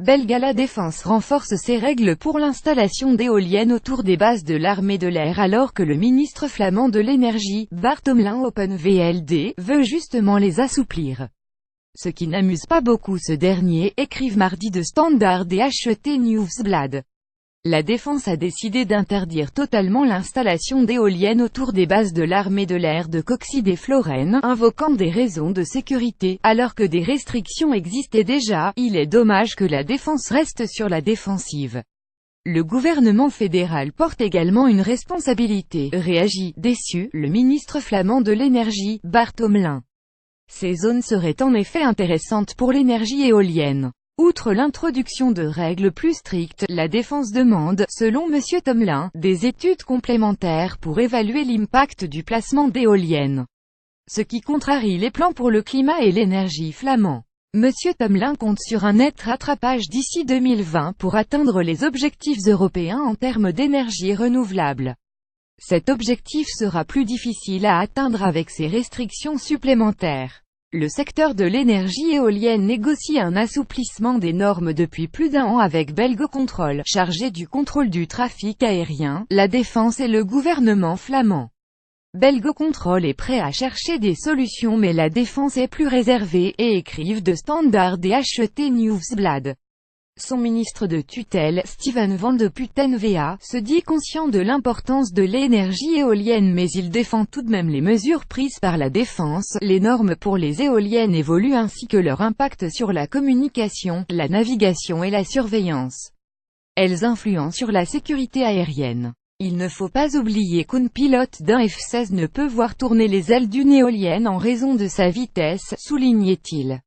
Belgala Défense renforce ses règles pour l'installation d'éoliennes autour des bases de l'armée de l'air alors que le ministre flamand de l'énergie, Bart Omlin Open VLD, veut justement les assouplir. Ce qui n'amuse pas beaucoup ce dernier, écrivent mardi de Standard et HET Nieuwsblad. La défense a décidé d'interdire totalement l'installation d'éoliennes autour des bases de l'armée de l'air de Coxide et Floren, invoquant des raisons de sécurité, alors que des restrictions existaient déjà. Il est dommage que la défense reste sur la défensive. Le gouvernement fédéral porte également une responsabilité, réagit, déçu, le ministre flamand de l'énergie, Bart Omlin. Ces zones seraient en effet intéressantes pour l'énergie éolienne. Outre l'introduction de règles plus strictes, la défense demande, selon M. Omlin, des études complémentaires pour évaluer l'impact du placement d'éoliennes. Ce qui contrarie les plans pour le climat et l'énergie flamands. M. Omlin compte sur un net rattrapage d'ici 2020 pour atteindre les objectifs européens en termes d'énergie renouvelable. Cet objectif sera plus difficile à atteindre avec ces restrictions supplémentaires. Le secteur de l'énergie éolienne négocie un assouplissement des normes depuis plus d'un an avec Belgocontrol, chargé du contrôle du trafic aérien, la défense et le gouvernement flamand. Belgocontrol est prêt à chercher des solutions mais la défense est plus réservée, et écrivent de Standard et HET Nieuwsblad. Son ministre de tutelle, Steven Van de Putten VA, se dit conscient de l'importance de l'énergie éolienne mais il défend tout de même les mesures prises par la défense. Les normes pour les éoliennes évoluent ainsi que leur impact sur la communication, la navigation et la surveillance. Elles influent sur la sécurité aérienne. Il ne faut pas oublier qu'un pilote d'un F-16 ne peut voir tourner les ailes d'une éolienne en raison de sa vitesse, soulignait-il.